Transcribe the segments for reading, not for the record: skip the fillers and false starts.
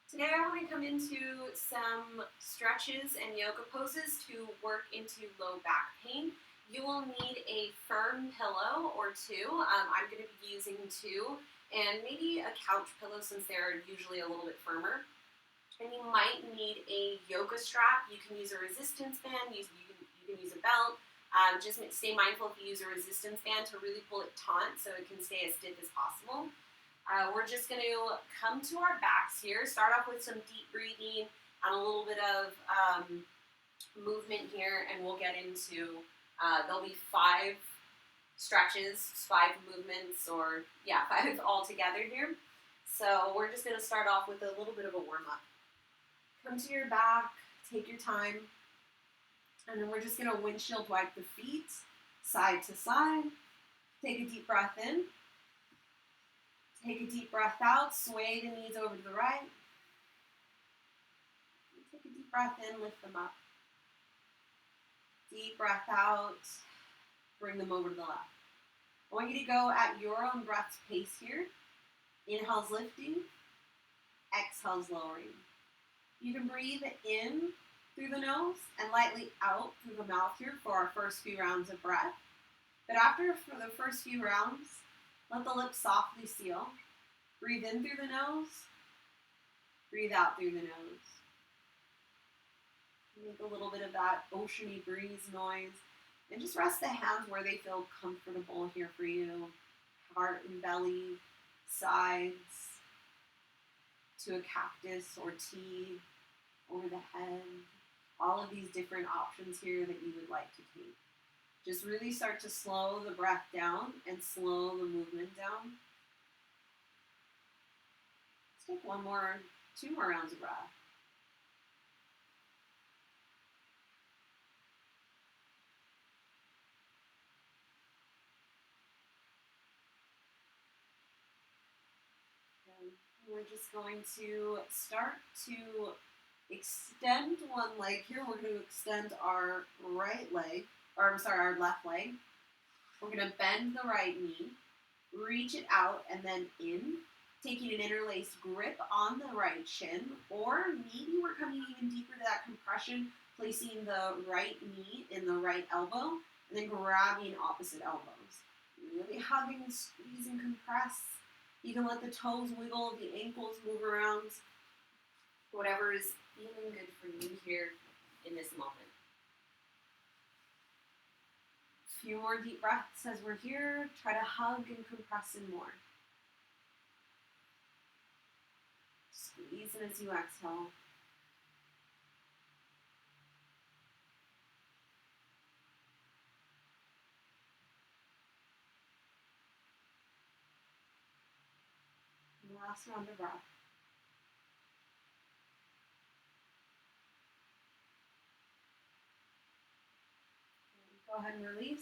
Today I want to come into some stretches and yoga poses to work into low back pain. You will need a firm pillow or two. I'm going to be using two, and maybe a couch pillow since they're usually a little bit firmer. And you might need a yoga strap. You can use a resistance band. You can use a belt. Just stay mindful if you use a resistance band to really pull it taut so it can stay as stiff as possible. We're just going to come to our backs here, start off with some deep breathing and a little bit of movement here, and we'll get into, there'll be 5 stretches, 5 movements, or 5 all together here. So we're just going to start off with a little bit of a warm-up. Come to your back, take your time, and then we're just going to windshield wipe the feet side to side. Take a deep breath in. Take a deep breath out, sway the knees over to the right. Take a deep breath in, lift them up. Deep breath out, bring them over to the left. I want you to go at your own breath's pace here. Inhale's lifting, exhale's lowering. You can breathe in through the nose and lightly out through the mouth here for our first few rounds of breath. But for the first few rounds, let the lips softly seal. Breathe in through the nose. Breathe out through the nose. Make a little bit of that oceany breeze noise. And just rest the hands where they feel comfortable here for you. Heart and belly, sides, to a cactus or T, over the head. All of these different options here that you would like to take. Just really start to slow the breath down and slow the movement down. Let's take 2 more rounds of breath. And we're just going to start to extend one leg here. We're going to extend our our left leg. We're going to bend the right knee, reach it out and then in, taking an interlaced grip on the right shin, or maybe we're coming even deeper to that compression, placing the right knee in the right elbow, and then grabbing opposite elbows. Really hug and squeeze and compress. You can let the toes wiggle, the ankles move around, whatever is feeling good for you here in this moment. A few more deep breaths as we're here. Try to hug and compress in more. Squeeze in as you exhale. Last round of breath. Go ahead and release.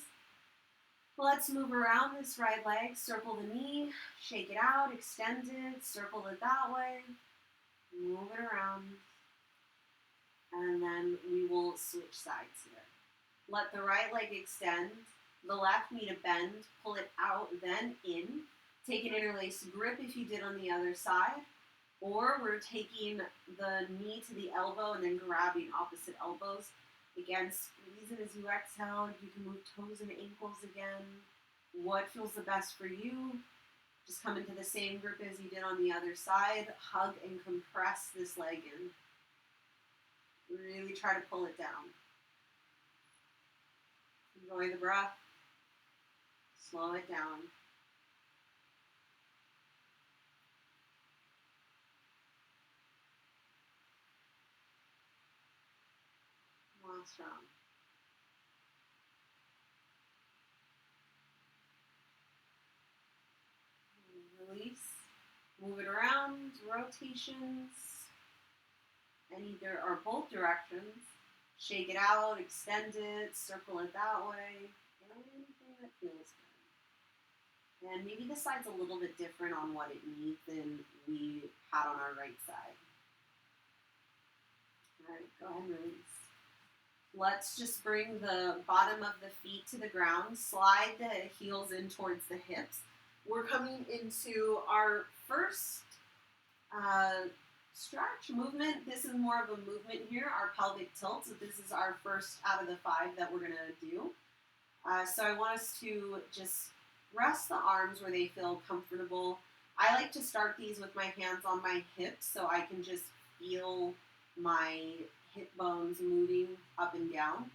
Let's move around this right leg. Circle the knee, shake it out, extend it, circle it that way, move it around, and then we will switch sides here. Let the right leg extend, the left knee to bend, pull it out, then in. Take an interlaced grip if you did on the other side, or we're taking the knee to the elbow and then grabbing opposite elbows. Again, squeeze it as you exhale. You can move toes and ankles again. What feels the best for you? Just come into the same grip as you did on the other side. Hug and compress this leg in. Really try to pull it down. Enjoy the breath. Slow it down. Last round. Release. Move it around. Rotations. And either or both directions. Shake it out. Extend it. Circle it that way. Anything that feels good. And maybe the side's a little bit different on what it needs than we had on our right side. All right, go ahead and release. Let's just bring the bottom of the feet to the ground. Slide the heels in towards the hips. We're coming into our first stretch, movement. This is more of a movement here, our pelvic tilt. So this is our first out of the 5 that we're gonna do. So I want us to just rest the arms where they feel comfortable. I like to start these with my hands on my hips so I can just feel my hip bones moving up and down.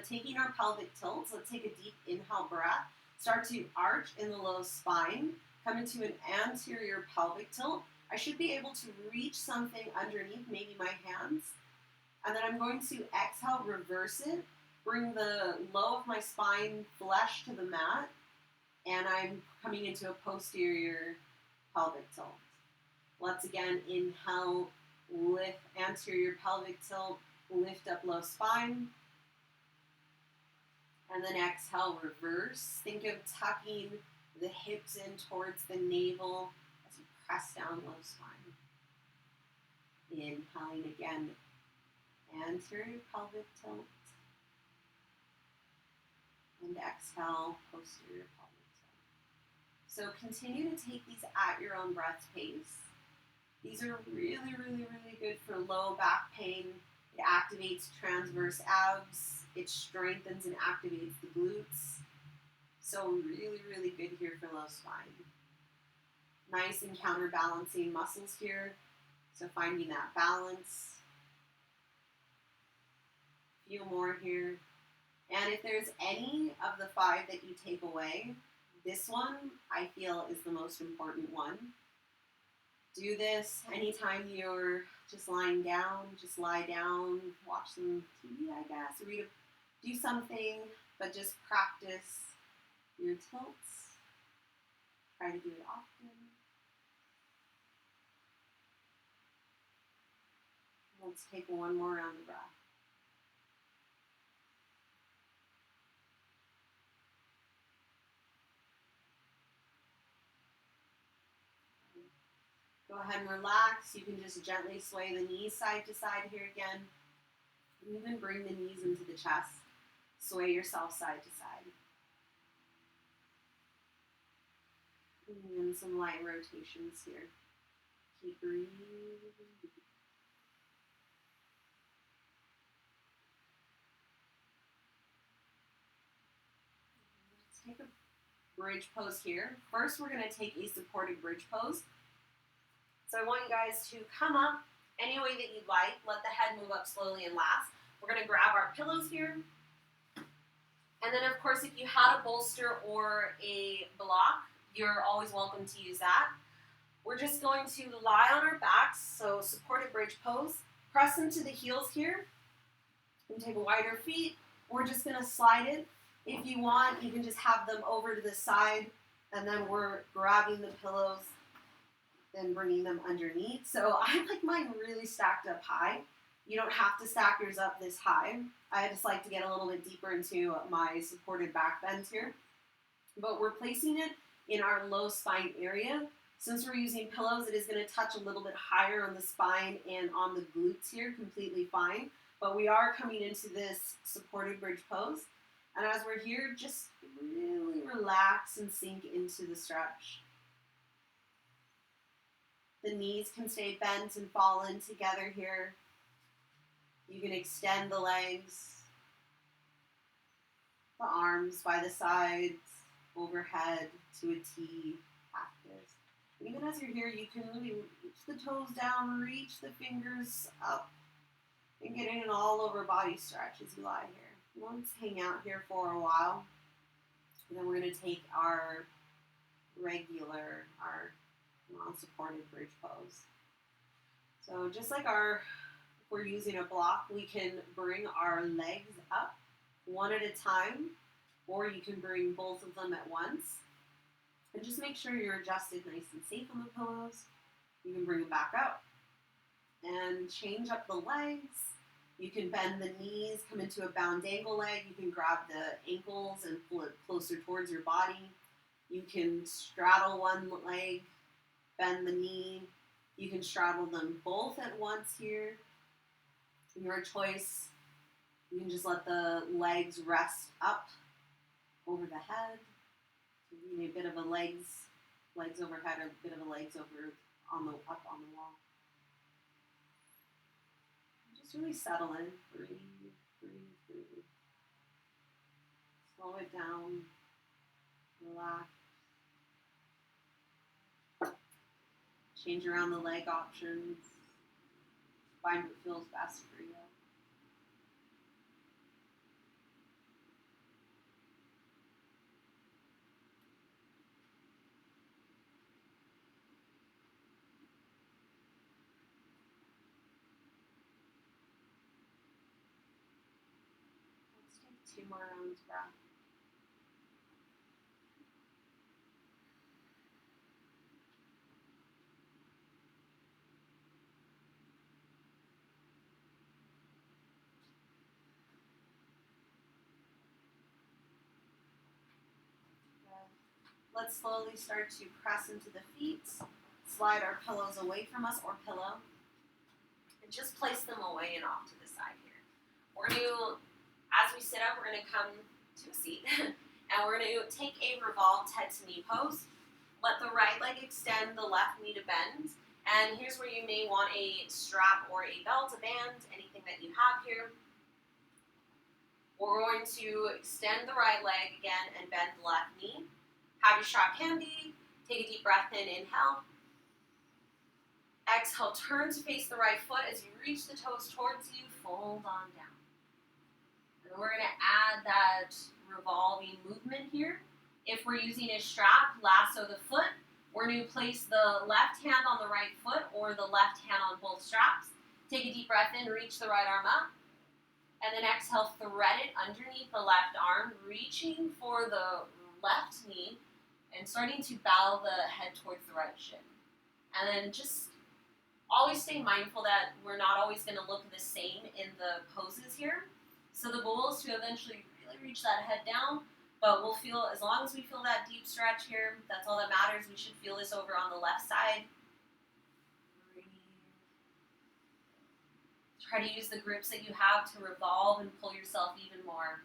Taking our pelvic tilt, so let's take a deep inhale breath. Start to arch in the low spine, come into an anterior pelvic tilt. I should be able to reach something underneath, maybe my hands. And then I'm going to exhale, reverse it, bring the low of my spine flush to the mat, and I'm coming into a posterior pelvic tilt. Let's again inhale, lift anterior pelvic tilt, lift up low spine. And then exhale, reverse. Think of tucking the hips in towards the navel as you press down low spine. Inhaling again, anterior pelvic tilt. And exhale, posterior pelvic tilt. So continue to take these at your own breath pace. These are really, really, really good for low back pain. It activates transverse abs. It strengthens and activates the glutes. So really, really good here for low spine. Nice and counterbalancing muscles here. So finding that balance. Few more here. And if there's any of the 5 that you take away, this one I feel is the most important one. Do this anytime you're just lying down, just lie down, watch some TV, I guess, do something, but just practice your tilts. Try to do it often. Let's take one more round of breath. Go ahead and relax. You can just gently sway the knees side to side here again. And even bring the knees into the chest. Sway yourself side to side. And some light rotations here. Keep breathing. Let's take a bridge pose here. First, we're going to take a supported bridge pose. So I want you guys to come up any way that you'd like. Let the head move up slowly and last. We're going to grab our pillows here. And then, of course, if you had a bolster or a block, you're always welcome to use that. We're just going to lie on our backs, so supported bridge pose. Press into the heels here. And take a wider feet. We're just going to slide it. If you want, you can just have them over to the side, and then we're grabbing the pillows and bringing them underneath. So I like mine really stacked up high. You don't have to stack yours up this high. I just like to get a little bit deeper into my supported back bends here. But we're placing it in our low spine area. Since we're using pillows, it is going to touch a little bit higher on the spine and on the glutes here, completely fine. But we are coming into this supported bridge pose. And as we're here, just really relax and sink into the stretch. The knees can stay bent and fall in together here. You can extend the legs, the arms by the sides, overhead to a T, practice. Even as you're here, you can really reach the toes down, reach the fingers up, and getting an all-over body stretch as you lie here. Let's hang out here for a while, and then we're going to take our regular, our non-supported bridge pose. So just like if we're using a block, we can bring our legs up one at a time, or you can bring both of them at once. And just make sure you're adjusted nice and safe on the pillows. You can bring them back up and change up the legs. You can bend the knees, come into a bound ankle leg. You can grab the ankles and pull it closer towards your body. You can straddle one leg, bend the knee. You can straddle them both at once here. Your choice. You can just let the legs rest up over the head. So you need a bit of a legs overhead, or a bit of a legs over up on the wall. Just really settle in. Breathe, breathe, breathe. Slow it down. Relax. Change around the leg options. Find what feels best for you. Let's take 2 more rounds of breath. Let's slowly start to press into the feet, slide our pillows away from us or pillow, and just place them away and off to the side here. We're going to, as we sit up, we're going to come to a seat, and we're going to take a revolved head to knee pose. Let the right leg extend, the left knee to bend, and here's where you may want a strap or a belt, a band, anything that you have here. We're going to extend the right leg again and bend the left knee. Have your strap handy. Take a deep breath in, inhale. Exhale, turn to face the right foot. As you reach the toes towards you, fold on down. And we're going to add that revolving movement here. If we're using a strap, lasso the foot. We're going to place the left hand on the right foot or the left hand on both straps. Take a deep breath in, reach the right arm up. And then exhale, thread it underneath the left arm, reaching for the left knee and starting to bow the head towards the right shin. And then just always stay mindful that we're not always going to look the same in the poses here. So the goal is to eventually really reach that head down, but we'll feel, as long as we feel that deep stretch here, that's all that matters. We should feel this over on the left side. Breathe. Try to use the grips that you have to revolve and pull yourself even more.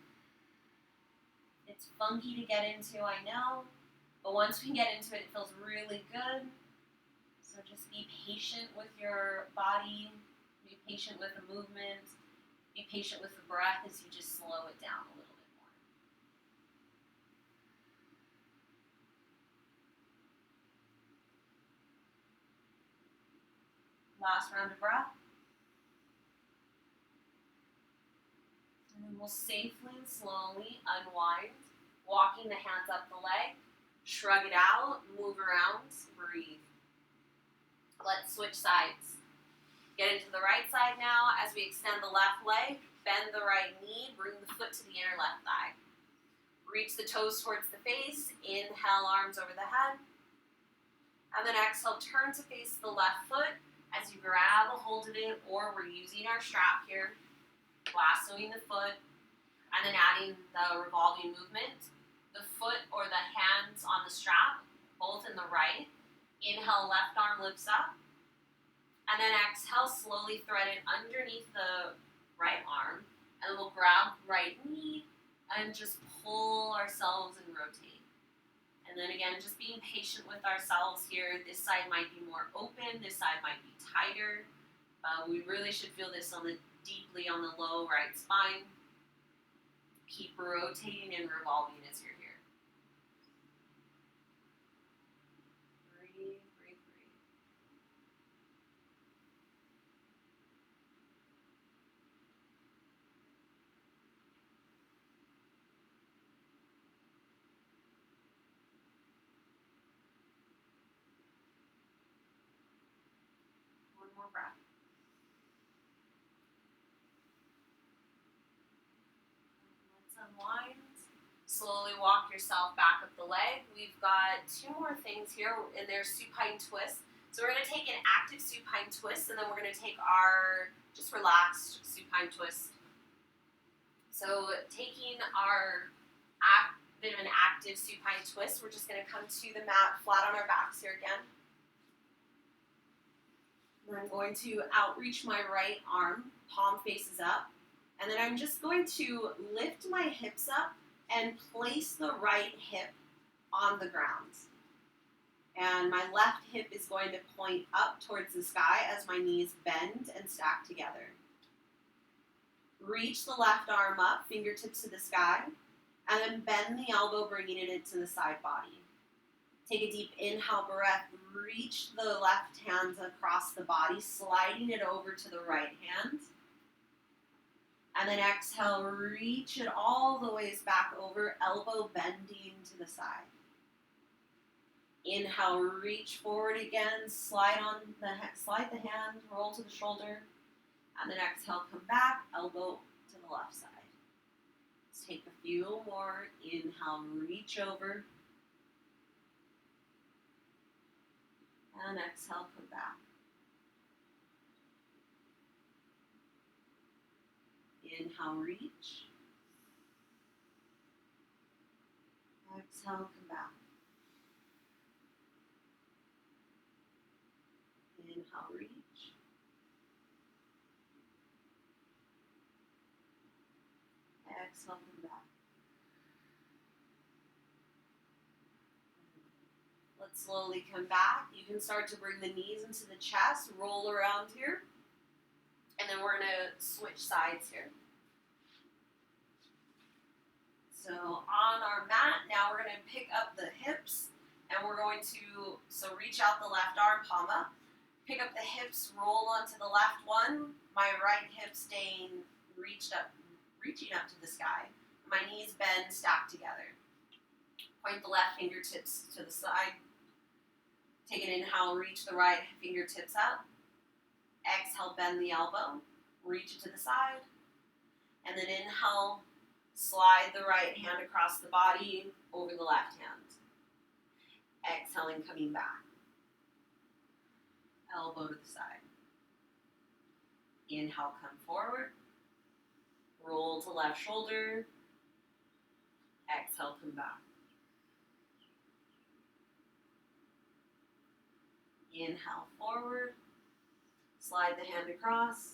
It's funky to get into, I know, but once we get into it, it feels really good. So just be patient with your body, be patient with the movement, be patient with the breath as you just slow it down a little bit more. Last round of breath. And then we'll safely and slowly unwind, walking the hands up the leg, shrug it out, move around, breathe. Let's switch sides. Get into the right side now as we extend the left leg, bend the right knee, bring the foot to the inner left thigh. Reach the toes towards the face, inhale, arms over the head. And then exhale, turn to face the left foot as you grab a hold of it, or we're using our strap here, lassoing the foot, and then adding the revolving movement. The foot or the hands on the strap, both in the right. Inhale, left arm lifts up. And then exhale, slowly thread it underneath the right arm. And we'll grab right knee and just pull ourselves and rotate. And then again, just being patient with ourselves here. This side might be more open, this side might be tighter. We really should feel this deeply on the low right spine. Keep rotating and revolving as you're here. Breathe, breathe, breathe. One more breath. Let's unwind. Slowly walk yourself back up the leg. We've got 2 more things here, and there's supine twist. So we're going to take an active supine twist, and then we're going to take our just relaxed supine twist. So taking our bit of an active supine twist, we're just going to come to the mat flat on our backs here again. And I'm going to outreach my right arm, palm faces up, and then I'm just going to lift my hips up and place the right hip on the ground. And my left hip is going to point up towards the sky as my knees bend and stack together. Reach the left arm up, fingertips to the sky, and then bend the elbow, bringing it into the side body. Take a deep inhale breath, reach the left hand across the body, sliding it over to the right hand. And then exhale, reach it all the ways back over, elbow bending to the side. Inhale, reach forward again, slide the hand, roll to the shoulder. And then exhale, come back, elbow to the left side. Let's take a few more. Inhale, reach over. And exhale, come back. Inhale, reach. Exhale, come back. Inhale, reach. Exhale, come back. Let's slowly come back. You can start to bring the knees into the chest, roll around here. And then we're going to switch sides here. So on our mat, now we're going to pick up the hips, and we're going to, reach out the left arm, palm up, pick up the hips, roll onto the left one, my right hip staying reaching up to the sky. My knees bend, stacked together. Point the left fingertips to the side. Take an inhale, reach the right fingertips up. Exhale, bend the elbow, reach it to the side. And then inhale, slide the right hand across the body over the left hand. Exhaling, coming back. Elbow to the side. Inhale, come forward. Roll to left shoulder. Exhale, come back. Inhale, forward. Slide the hand across.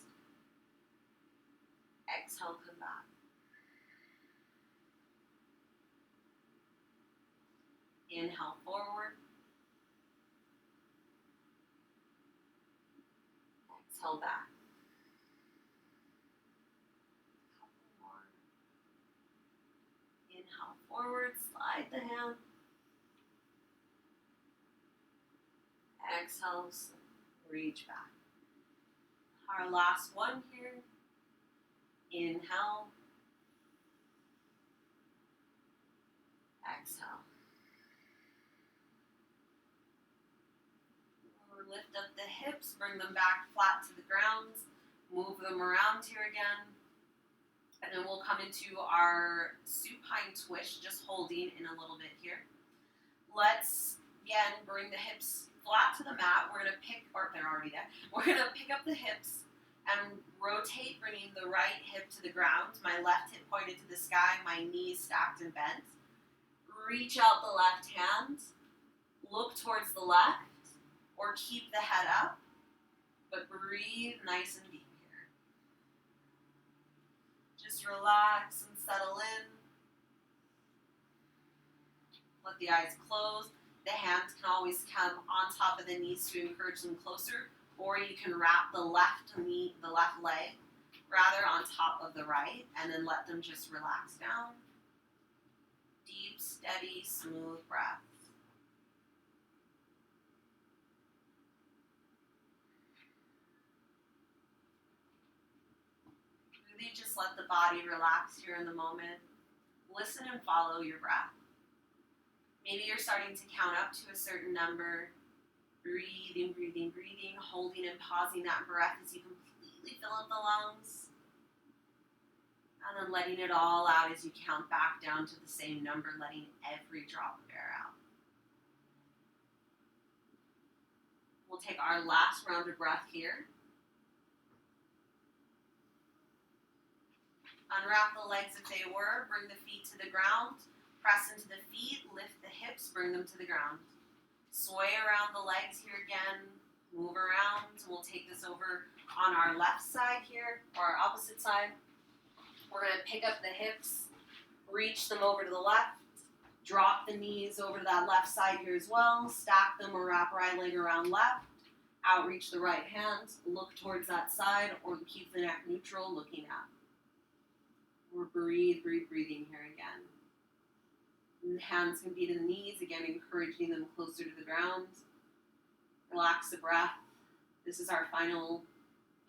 Exhale, come back. Inhale, forward. Exhale, back. Couple more. Inhale, forward. Slide the hand. Exhale, reach back. Our last one here. Inhale. Exhale. Lift up the hips, bring them back flat to the ground, move them around here again, and then we'll come into our supine twist, just holding in a little bit here. Let's, again, bring the hips flat to the mat. We're going to they're already there. We're going to pick up the hips and rotate, bringing the right hip to the ground, my left hip pointed to the sky, my knees stacked and bent. Reach out the left hand, look towards the left, or keep the head up, but breathe nice and deep here. Just relax and settle in. Let the eyes close. The hands can always come on top of the knees to encourage them closer, or you can wrap the left leg, rather on top of the right, and then let them just relax down. Deep, steady, smooth breath. Really just let the body relax here in the moment. Listen and follow your breath. Maybe you're starting to count up to a certain number. Breathing, breathing, breathing, holding and pausing that breath as you completely fill up the lungs. And then letting it all out as you count back down to the same number, letting every drop of air out. We'll take our last round of breath here. Unwrap the legs if they were, bring the feet to the ground, press into the feet, lift the hips, bring them to the ground. Sway around the legs here again, move around. We'll take this over on our left side here, or our opposite side. We're going to pick up the hips, reach them over to the left, drop the knees over to that left side here as well, stack them or wrap right leg around left, outreach the right hand, look towards that side, or keep the neck neutral, looking up. Or breathing here again. And hands can be to the knees, again, encouraging them closer to the ground. Relax the breath. This is our final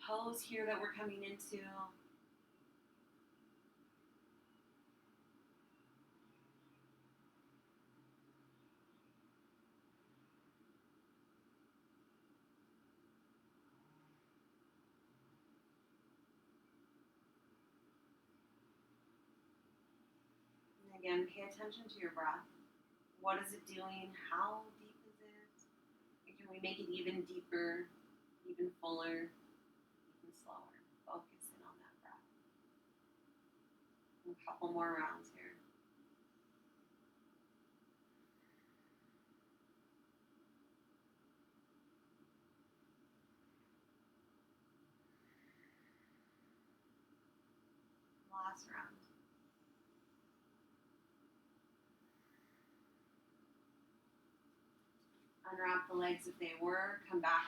pose here that we're coming into. And again, pay attention to your breath. What is it doing? How deep is it? And can we make it even deeper, even fuller, even slower? Focus in on that breath. And a couple more rounds here. Last round. Unwrap the legs if they were. Come back,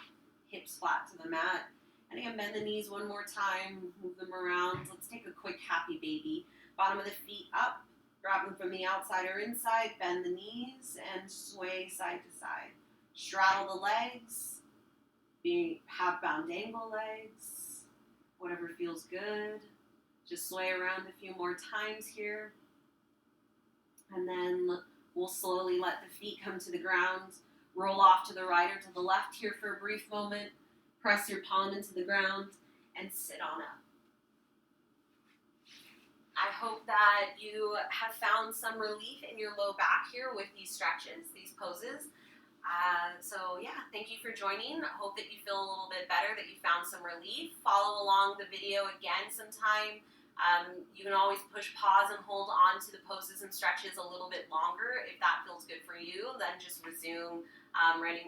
hips flat to the mat. And again, bend the knees one more time. Move them around. Let's take a quick happy baby. Bottom of the feet up. Grab them from the outside or inside. Bend the knees and sway side to side. Straddle the legs. Be half bound angle legs. Whatever feels good. Just sway around a few more times here. And then we'll slowly let the feet come to the ground. Roll off to the right or to the left here for a brief moment. Press your palm into the ground and sit on up. I hope that you have found some relief in your low back here with these stretches, these poses. So yeah, thank you for joining. I hope that you feel a little bit better, that you found some relief. Follow along the video again sometime. You can always push pause and hold on to the poses and stretches a little bit longer if that feels good for you. Then just resume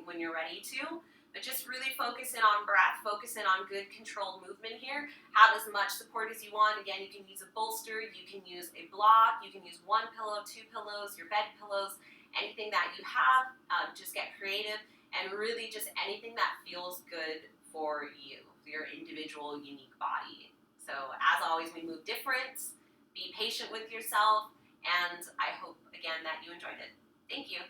when you're ready to. But just really focus in on breath, focus in on good controlled movement here. Have as much support as you want. Again, you can use a bolster, you can use a block, you can use one pillow, two pillows, your bed pillows, anything that you have. Just get creative and really just anything that feels good for you, for your individual, unique body. So as always, we move different. Be patient with yourself, and I hope, again, that you enjoyed it. Thank you.